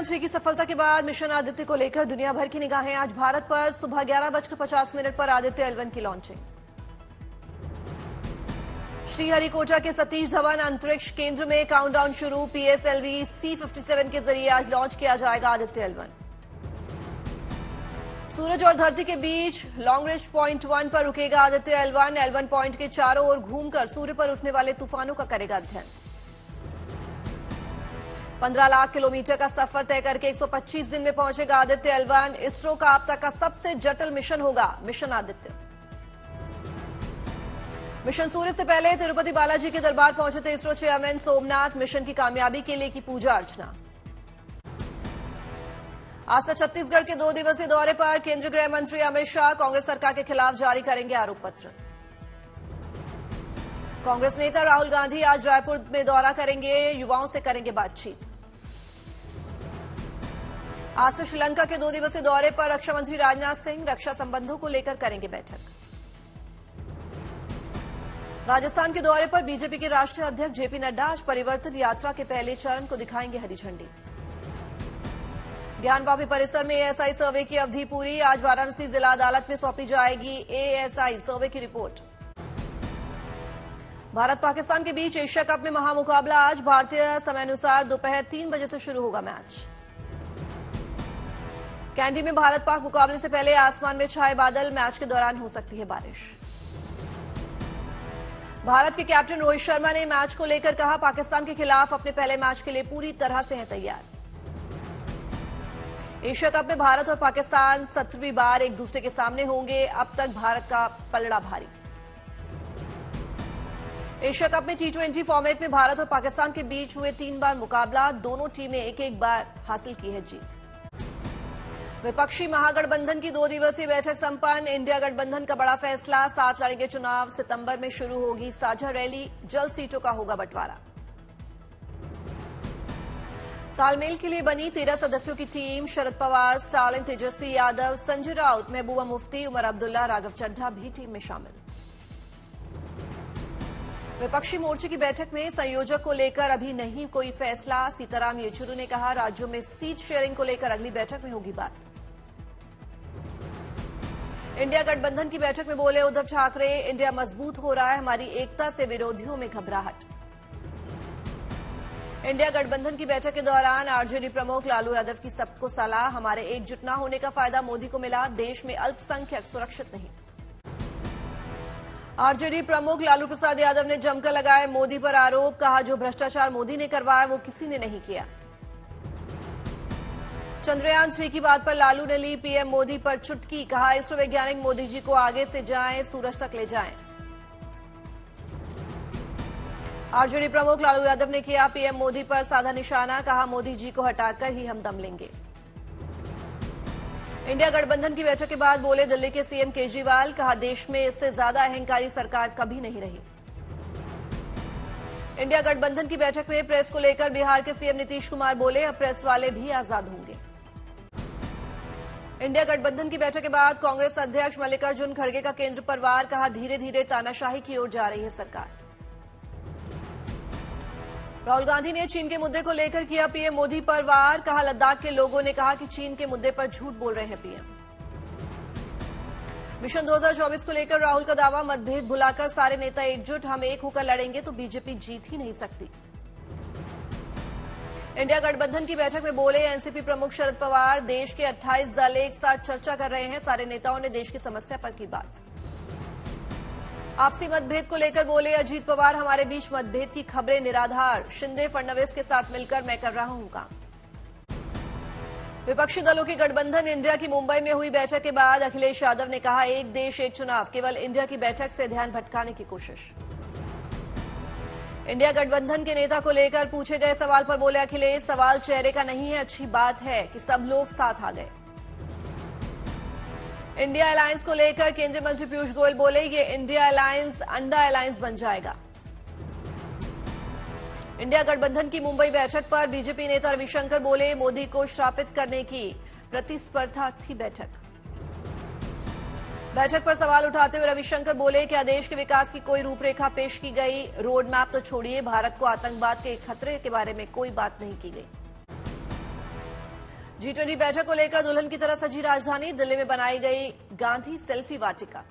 चंद्रयान-3 की सफलता के बाद मिशन आदित्य को लेकर दुनिया भर की निगाहें आज भारत पर। सुबह 11:50 पर आदित्य L1 की लॉन्चिंग। श्रीहरिकोटा के सतीश धवन अंतरिक्ष केंद्र में काउंटडाउन शुरू। PSLV C-57 के जरिए आज लॉन्च किया जाएगा आदित्य L1। सूरज और धरती के बीच लॉन्ग रेंज पॉइंट 1 पर रुकेगा आदित्य L1। L1 पॉइंट के चारों ओर घूमकर सूर्य पर उठने वाले तूफानों का करेगा अध्ययन। 15 लाख किलोमीटर का सफर तय करके 125 दिन में पहुंचेगा आदित्य L1। इसरो का अब तक का सबसे जटिल मिशन होगा मिशन आदित्य। मिशन सूर्य से पहले तिरुपति बालाजी के दरबार पहुंचे थे इसरो चेयरमैन सोमनाथ। मिशन की कामयाबी के लिए की पूजा अर्चना। आज से छत्तीसगढ़ के 2 दिवसीय दौरे पर केंद्रीय गृह मंत्री अमित शाह कांग्रेस सरकार के खिलाफ जारी करेंगे आरोप पत्र। कांग्रेस नेता राहुल गांधी आज रायपुर में दौरा करेंगे, युवाओं से करेंगे बातचीत। आज से श्रीलंका के 2 दिवसीय दौरे पर रक्षा मंत्री राजनाथ सिंह रक्षा संबंधों को लेकर करेंगे बैठक। राजस्थान के दौरे पर बीजेपी के राष्ट्रीय अध्यक्ष जेपी नड्डा आज परिवर्तन यात्रा के पहले चरण को दिखाएंगे हरी झंडी। ज्ञानवापी परिसर में एएसआई सर्वे की अवधि पूरी। आज वाराणसी जिला अदालत में सौंपी जाएगी एएसआई सर्वे की रिपोर्ट। भारत पाकिस्तान के बीच एशिया कप में महामुकाबला आज भारतीय समयानुसार दोपहर 3 बजे से शुरू होगा मैच। कैंडी में भारत पाक मुकाबले से पहले आसमान में छाए बादल, मैच के दौरान हो सकती है बारिश। भारत के कैप्टन रोहित शर्मा ने मैच को लेकर कहा, पाकिस्तान के खिलाफ अपने पहले मैच के लिए पूरी तरह से है तैयार। एशिया कप में भारत और पाकिस्तान 17वीं बार एक दूसरे के सामने होंगे। अब तक भारत का पलड़ा भारी। एशिया कप में T20 फॉर्मेट में भारत और पाकिस्तान के बीच हुए 3 बार मुकाबला। दोनों टीमें एक बार हासिल की है जीत। विपक्षी महागठबंधन की 2 दिवसीय बैठक संपन्न। इंडिया गठबंधन का बड़ा फैसला, 7 लड़ेंगे चुनाव। सितंबर में शुरू होगी साझा रैली, जल्द सीटों का होगा बंटवारा। तालमेल के लिए बनी 13 सदस्यों की टीम। शरद पवार, स्टालिन, तेजस्वी यादव, संजय राउत, महबूबा मुफ्ती, उमर अब्दुल्ला, राघव चड्ढा भी टीम में शामिल। विपक्षी मोर्चे की बैठक में संयोजक को लेकर अभी नहीं कोई फैसला। सीताराम येचुरी ने कहा, राज्यों में सीट शेयरिंग को लेकर अगली बैठक में होगी बात। इंडिया गठबंधन की बैठक में बोले उद्धव ठाकरे, इंडिया मजबूत हो रहा है, हमारी एकता से विरोधियों में घबराहट। इंडिया गठबंधन की बैठक के दौरान आरजेडी प्रमुख लालू यादव की सबको सलाह, हमारे एकजुट न होने का फायदा मोदी को मिला, देश में अल्पसंख्यक सुरक्षित नहीं। आरजेडी प्रमुख लालू प्रसाद यादव ने जमकर लगाए मोदी पर आरोप, कहा जो भ्रष्टाचार मोदी ने करवाया वो किसी ने नहीं किया। चंद्रयान-3 की बात पर लालू ने ली पीएम मोदी पर चुटकी, कहा इसरो वैज्ञानिक मोदी जी को आगे से जाएं, सूरज तक ले जाएं। आरजेडी प्रमुख लालू यादव ने किया पीएम मोदी पर साधा निशाना, कहा मोदी जी को हटाकर ही हम दम लेंगे। इंडिया गठबंधन की बैठक के बाद बोले दिल्ली के सीएम केजरीवाल, कहा देश में इससे ज्यादा अहंकारी सरकार कभी नहीं रही। इंडिया गठबंधन की बैठक में प्रेस को लेकर बिहार के सीएम नीतीश कुमार बोले, अब प्रेस वाले भी आजाद होंगे। इंडिया गठबंधन की बैठक के बाद कांग्रेस अध्यक्ष मल्लिकार्जुन खड़गे का केंद्र पर वार, कहा धीरे धीरे तानाशाही की ओर जा रही है सरकार। राहुल गांधी ने चीन के मुद्दे को लेकर किया पीएम मोदी पर वार, कहा लद्दाख के लोगों ने कहा कि चीन के मुद्दे पर झूठ बोल रहे हैं पीएम। मिशन 2024 को लेकर राहुल का दावा, मतभेद भुलाकर सारे नेता एकजुट, हम एक होकर लड़ेंगे तो बीजेपी जीत ही नहीं सकती। इंडिया गठबंधन की बैठक में बोले एनसीपी प्रमुख शरद पवार, देश के 28 दल एक साथ चर्चा कर रहे हैं, सारे नेताओं ने देश की समस्या पर की बात। आपसी मतभेद को लेकर बोले अजीत पवार, हमारे बीच मतभेद की खबरें निराधार, शिंदे फडणवीस के साथ मिलकर मैं कर रहा हूं काम। विपक्षी दलों की गठबंधन इंडिया की मुंबई में हुई बैठक के बाद अखिलेश यादव ने कहा, एक देश एक चुनाव, केवल इंडिया की बैठक से ध्यान भटकाने की कोशिश। इंडिया गठबंधन के नेता को लेकर पूछे गए सवाल पर बोले अखिलेश, सवाल चेहरे का नहीं है, अच्छी बात है कि सब लोग साथ आ गए। इंडिया अलायंस को लेकर केंद्रीय मंत्री पीयूष गोयल बोले, ये इंडिया अलायंस अंडा अलायंस बन जाएगा। इंडिया गठबंधन की मुंबई बैठक पर बीजेपी नेता रविशंकर बोले, मोदी को श्रापित करने की प्रतिस्पर्धा थी बैठक। बैठक पर सवाल उठाते हुए रविशंकर बोले, क्या देश के विकास की कोई रूपरेखा पेश की गई? रोड मैप तो छोड़िए, भारत को आतंकवाद के खतरे के बारे में कोई बात नहीं की गई। G20 बैठक को लेकर दुल्हन की तरह सजी राजधानी, दिल्ली में बनाई गई गांधी सेल्फी वाटिका।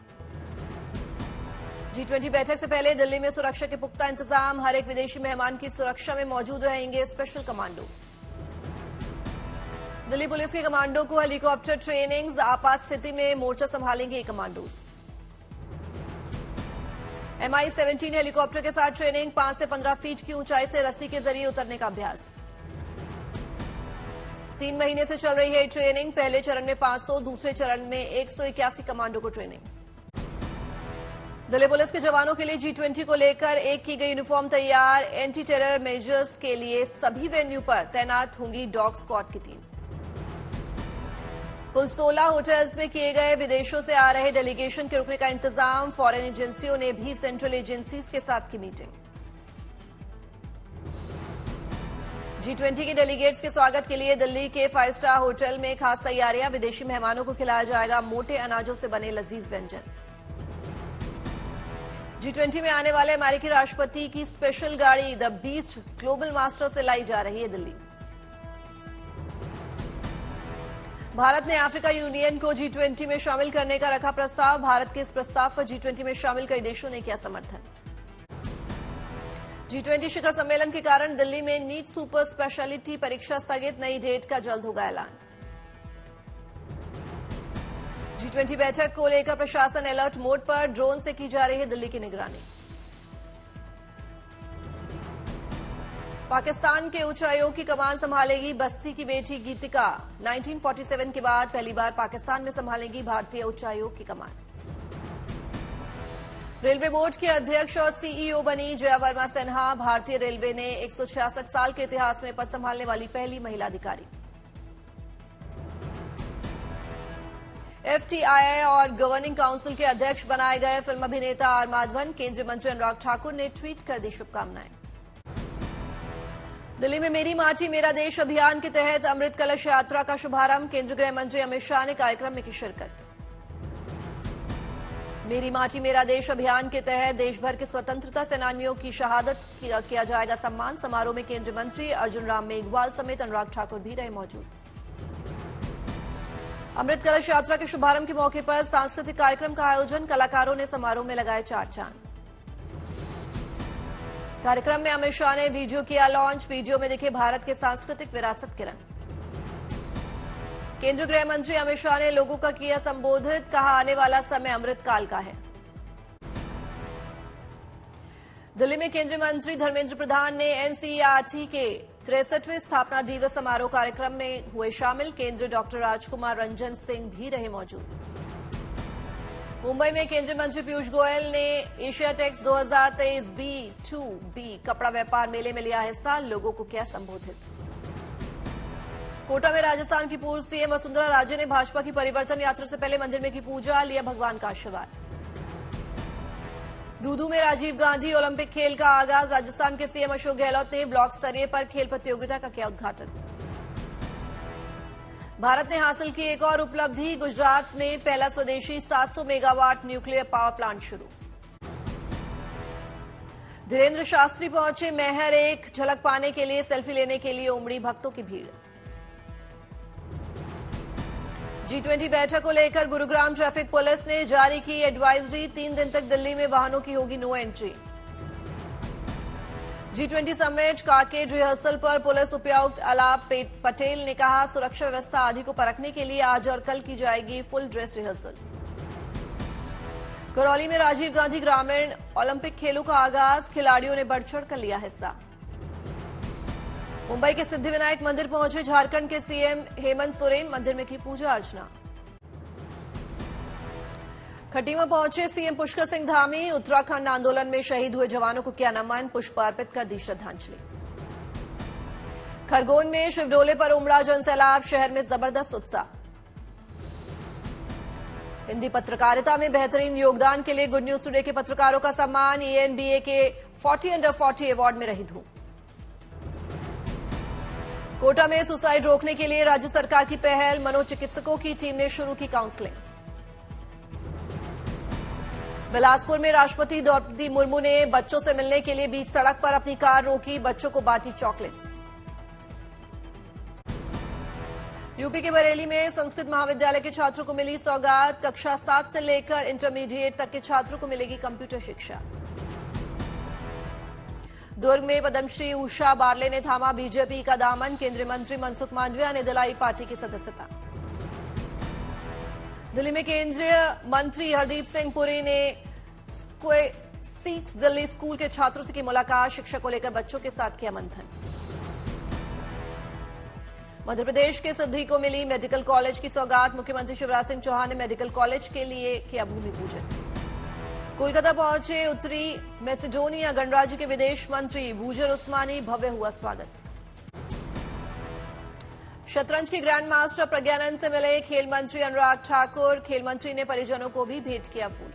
G20 बैठक से पहले दिल्ली में सुरक्षा के पुख्ता इंतजाम, हर एक विदेशी मेहमान की सुरक्षा में मौजूद रहेंगे स्पेशल कमांडो। दिल्ली पुलिस के कमांडो को हेलीकॉप्टर ट्रेनिंग्स, आपात स्थिति में मोर्चा संभालेंगे ये कमांडोज। MI-17 हेलीकॉप्टर के साथ ट्रेनिंग, 5 से 15 फीट की ऊंचाई से रस्सी के जरिए उतरने का अभ्यास। 3 महीने से चल रही है ट्रेनिंग, पहले चरण में 500, दूसरे चरण में 181 कमांडो को ट्रेनिंग। दिल्ली पुलिस के जवानों के लिए G20 को लेकर एक की गई यूनिफॉर्म तैयार, एंटी टेरर मेजर्स के लिए सभी वेन्यू पर तैनात होंगी डॉग स्क्वाड की टीम। कुल 16 होटल्स में किए गए विदेशों से आ रहे डेलीगेशन के रुकने का इंतजाम, फॉरेन एजेंसियों ने भी सेंट्रल एजेंसीज के साथ की मीटिंग। G20 के डेलीगेट्स के स्वागत के लिए दिल्ली के 5 स्टार होटल में खास तैयारियां, विदेशी मेहमानों को खिलाया जाएगा मोटे अनाजों से बने लजीज व्यंजन। G20 में आने वाले अमेरिकी राष्ट्रपति की स्पेशल गाड़ी द बीच ग्लोबल मास्टर से लाई जा रही है दिल्ली। भारत ने अफ्रीका यूनियन को G20 में शामिल करने का रखा प्रस्ताव, भारत के इस प्रस्ताव पर G20 में शामिल कई देशों ने किया समर्थन। G20 शिखर सम्मेलन के कारण दिल्ली में नीट सुपर स्पेशलिटी परीक्षा स्थगित, नई डेट का जल्द होगा ऐलान। G20 बैठक को लेकर प्रशासन अलर्ट मोड पर, ड्रोन से की जा रही है दिल्ली की निगरानी। पाकिस्तान के उच्चायोग की कमान संभालेगी बस्ती की बेटी गीतिका, 1947 के बाद पहली बार पाकिस्तान में संभालेंगी भारतीय उच्चायोग की कमान। रेलवे बोर्ड की अध्यक्ष और सीईओ बनी जया वर्मा सिन्हा, भारतीय रेलवे ने 166 साल के इतिहास में पद संभालने वाली पहली महिला अधिकारी। FTII और गवर्निंग काउंसिल के अध्यक्ष बनाए गए फिल्म अभिनेता आर माधवन, केंद्रीय मंत्री अनुराग ठाकुर ने ट्वीट कर दी शुभकामनाएं। दिल्ली में मेरी माटी मेरा देश अभियान के तहत अमृत कलश यात्रा का शुभारंभ, केंद्रीय गृह मंत्री अमित शाह ने कार्यक्रम में की शिरकत। मेरी माटी मेरा देश अभियान के तहत देश भर के स्वतंत्रता सेनानियों की शहादत किया जाएगा सम्मान, समारोह में केंद्रीय मंत्री अर्जुन राम मेघवाल समेत अनुराग ठाकुर भी रहे मौजूद। अमृत कलश यात्रा के शुभारंभ के मौके पर सांस्कृतिक कार्यक्रम का आयोजन, कलाकारों ने समारोह में लगाए 4 चांद। कार्यक्रम में अमित शाह ने वीडियो किया लॉन्च, वीडियो में दिखे भारत के सांस्कृतिक विरासत के रंग। केंद्रीय गृह मंत्री अमित शाह ने लोगों का किया संबोधित, कहा आने वाला समय अमृत काल का है। दिल्ली में केंद्रीय मंत्री धर्मेंद्र प्रधान ने एनसीईआरटी के 63वें स्थापना दिवस समारोह कार्यक्रम में हुए शामिल, केंद्रीय डॉक्टर राजकुमार रंजन सिंह भी रहे मौजूद। मुंबई में केंद्रीय मंत्री पीयूष गोयल ने एशियाटेक्स 2023 B2B कपड़ा व्यापार मेले में लिया हिस्सा, लोगों को किया संबोधित। कोटा में राजस्थान की पूर्व सीएम वसुंधरा राजे ने भाजपा की परिवर्तन यात्रा से पहले मंदिर में की पूजा, लिया भगवान का आशीर्वाद। दूदू में राजीव गांधी ओलंपिक खेल का आगाज, राजस्थान के सीएम अशोक गहलोत ने ब्लॉक स्तरीय पर खेल प्रतियोगिता का किया उद्घाटन। भारत ने हासिल की एक और उपलब्धि, गुजरात में पहला स्वदेशी 700 मेगावाट न्यूक्लियर पावर प्लांट शुरू। धीरेन्द्र शास्त्री पहुंचे मैहर, एक झलक पाने के लिए सेल्फी लेने के लिए उमड़ी भक्तों की भीड़। G20 बैठक को लेकर गुरुग्राम ट्रैफिक पुलिस ने जारी की एडवाइजरी, 3 दिन तक दिल्ली में वाहनों की होगी नो एंट्री। G20 समिट काकेड रिहर्सल पर पुलिस उपायुक्त अलाप पटेल ने कहा, सुरक्षा व्यवस्था आदि को परखने के लिए आज और कल की जाएगी फुल ड्रेस रिहर्सल। करौली में राजीव गांधी ग्रामीण ओलंपिक खेलों का आगाज, खिलाड़ियों ने बढ़ चढ़ कर लिया हिस्सा। मुंबई के सिद्धिविनायक मंदिर पहुंचे झारखंड के सीएम हेमंत सोरेन, मंदिर में की पूजा अर्चना। खटीमा पहुंचे सीएम पुष्कर सिंह धामी, उत्तराखंड आंदोलन में शहीद हुए जवानों को किया नमन, पुष्प अर्पित कर दी श्रद्धांजलि। खरगोन में शिवडोले पर उमड़ा जनसैलाब, शहर में जबरदस्त उत्साह। हिंदी पत्रकारिता में बेहतरीन योगदान के लिए गुड न्यूज टुडे के पत्रकारों का सम्मान, ENBA के 40 अंडर 40 अवार्ड में रही धूम। कोटा में सुसाइड रोकने के लिए राज्य सरकार की पहल, मनोचिकित्सकों की टीम ने शुरू की काउंसलिंग। बिलासपुर में राष्ट्रपति द्रौपदी मुर्मू ने बच्चों से मिलने के लिए बीच सड़क पर अपनी कार रोकी, बच्चों को बांटी चॉकलेट्स। यूपी के बरेली में संस्कृत महाविद्यालय के छात्रों को मिली सौगात। कक्षा 7 से लेकर इंटरमीडिएट तक के छात्रों को मिलेगी कंप्यूटर शिक्षा। दुर्ग में पद्मश्री उषा बारले ने थामा बीजेपी का दामन। केंद्रीय मंत्री मनसुख मांडविया ने दिलाई पार्टी की सदस्यता। दिल्ली में केंद्रीय मंत्री हरदीप सिंह पुरी ने सिक्स दिल्ली स्कूल के छात्रों से की मुलाकात। शिक्षा को लेकर बच्चों के साथ किया मंथन। मध्य प्रदेश के सिद्धि को मिली मेडिकल कॉलेज की सौगात। मुख्यमंत्री शिवराज सिंह चौहान ने मेडिकल कॉलेज के लिए किया भूमि पूजन। कोलकाता पहुंचे उत्तरी मैसेडोनिया गणराज्य के विदेश मंत्री बूजर उस्मानी। भव्य हुआ स्वागत। शतरंज के ग्रैंड मास्टर प्रज्ञानंद से मिले खेल मंत्री अनुराग ठाकुर। खेल मंत्री ने परिजनों को भी भेंट किया फूल।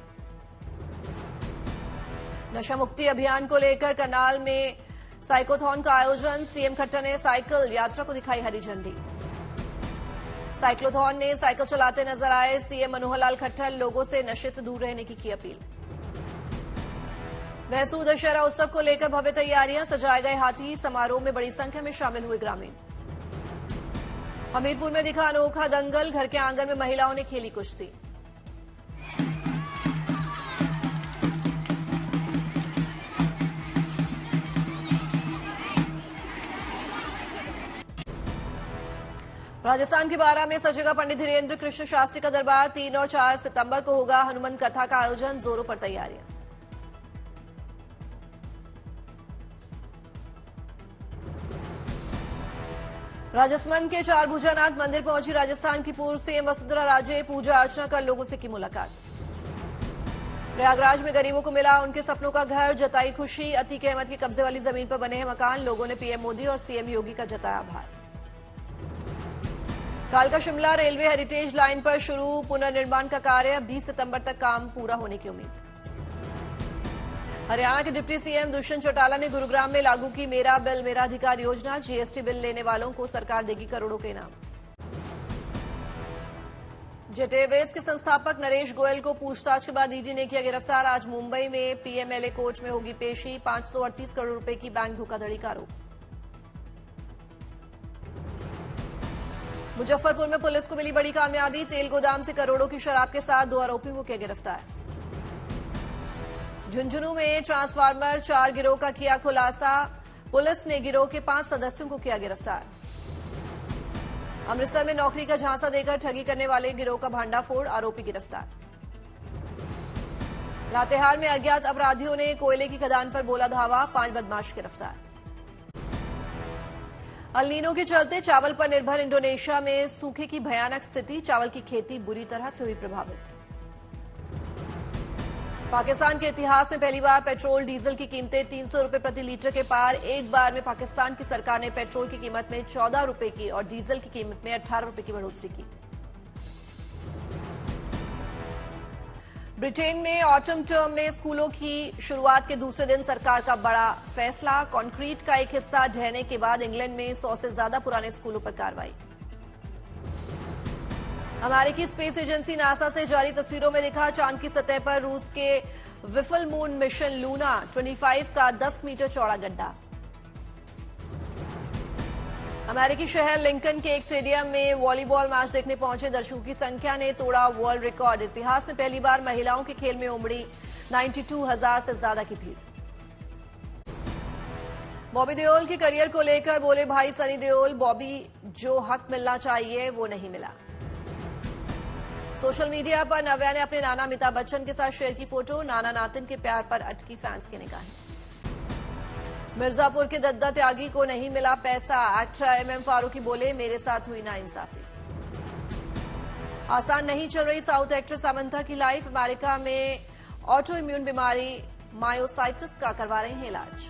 नशा मुक्ति अभियान को लेकर करनाल में साइक्लोथॉन का आयोजन। सीएम खट्टर ने साइकिल यात्रा को दिखाई हरी झंडी। साइक्लोथॉन ने साइकिल चलाते नजर आए सीएम मनोहर लाल खट्टर। लोगों से नशे से दूर रहने की अपील। मैसूर दशहरा उत्सव को लेकर भव्य तैयारियां। सजाए गए हाथी। समारोह में बड़ी संख्या में शामिल हुए ग्रामीण। हमीरपुर में दिखा अनोखा दंगल। घर के आंगन में महिलाओं ने खेली कुश्ती। राजस्थान के बारा में सजेगा पंडित धीरेन्द्र कृष्ण शास्त्री का दरबार। 3 और 4 सितंबर को होगा हनुमान कथा का आयोजन। जोरों पर तैयारियां। राजसमंद के चार भुजानाथ मंदिर पहुंची राजस्थान की पूर्व सीएम वसुंधरा राजे। पूजा अर्चना कर लोगों से की मुलाकात। प्रयागराज में गरीबों को मिला उनके सपनों का घर। जताई खुशी। अतीक अहमद के कब्जे वाली जमीन पर बने हैं मकान। लोगों ने पीएम मोदी और सीएम योगी का जताया आभार। कालका शिमला रेलवे हेरिटेज लाइन पर शुरू पुनर्निर्माण का कार्य। 20 सितंबर तक काम पूरा होने की उम्मीद। हरियाणा के डिप्टी सीएम दुष्यंत चौटाला ने गुरुग्राम में लागू की मेरा बिल मेरा अधिकार योजना। जीएसटी बिल लेने वालों को सरकार देगी करोड़ों के इनाम। जेट एयरवेज के संस्थापक नरेश गोयल को पूछताछ के बाद ईडी ने किया गिरफ्तार। आज मुंबई में पीएमएलए कोर्ट में होगी पेशी। 538 करोड़ रुपए की बैंक धोखाधड़ी का आरोप। मुजफ्फरपुर में पुलिस को मिली बड़ी कामयाबी। तेल गोदाम से करोड़ों की शराब के साथ 2 आरोपियों को किया गिरफ्तार। झुंझुनू में ट्रांसफार्मर 4 गिरोह का किया खुलासा। पुलिस ने गिरोह के 5 सदस्यों को किया गिरफ्तार। अमृतसर में नौकरी का झांसा देकर ठगी करने वाले गिरोह का भांडाफोड़। आरोपी गिरफ्तार। लातेहार में अज्ञात अपराधियों ने कोयले की खदान पर बोला धावा। 5 बदमाश गिरफ्तार। अल नीनो के चलते चावल पर निर्भर इंडोनेशिया में सूखे की भयानक स्थिति। चावल की खेती बुरी तरह से हुई प्रभावित। पाकिस्तान के इतिहास में पहली बार पेट्रोल डीजल की कीमतें 300 रुपए प्रति लीटर के पार। एक बार में पाकिस्तान की सरकार ने पेट्रोल की कीमत में 14 रुपए की और डीजल की कीमत में 18 रुपए की बढ़ोतरी की। ब्रिटेन में ऑटम टर्म में स्कूलों की शुरुआत के दूसरे दिन सरकार का बड़ा फैसला। कंक्रीट का एक हिस्सा ढहने के बाद इंग्लैंड में 100 से ज्यादा पुराने स्कूलों पर कार्रवाई। अमेरिकी स्पेस एजेंसी नासा से जारी तस्वीरों में दिखा चांद की सतह पर रूस के विफल मून मिशन लूना 25 का 10 मीटर चौड़ा गड्ढा। अमेरिकी शहर लिंकन के एक स्टेडियम में वॉलीबॉल मैच देखने पहुंचे दर्शकों की संख्या ने तोड़ा वर्ल्ड रिकॉर्ड। इतिहास में पहली बार महिलाओं के खेल में उमड़ी 92,000 से ज्यादा की भीड़। बॉबी देओल के करियर को लेकर बोले भाई सनी देओल। बॉबी जो हक मिलना चाहिए वो नहीं मिला। सोशल मीडिया पर नव्या ने अपने नाना अमिताभ बच्चन के साथ शेयर की फोटो। नाना नातिन के प्यार पर अटकी फैंस की निगाहें। मिर्जापुर के दद्दा त्यागी को नहीं मिला पैसा। एक्टर एमएम फारूकी बोले मेरे साथ हुई नाइंसाफी। आसान नहीं चल रही साउथ एक्टर सामंथा की लाइफ। अमेरिका में ऑटो इम्यून बीमारी मायोसाइटिस का करवा रहे हैं इलाज।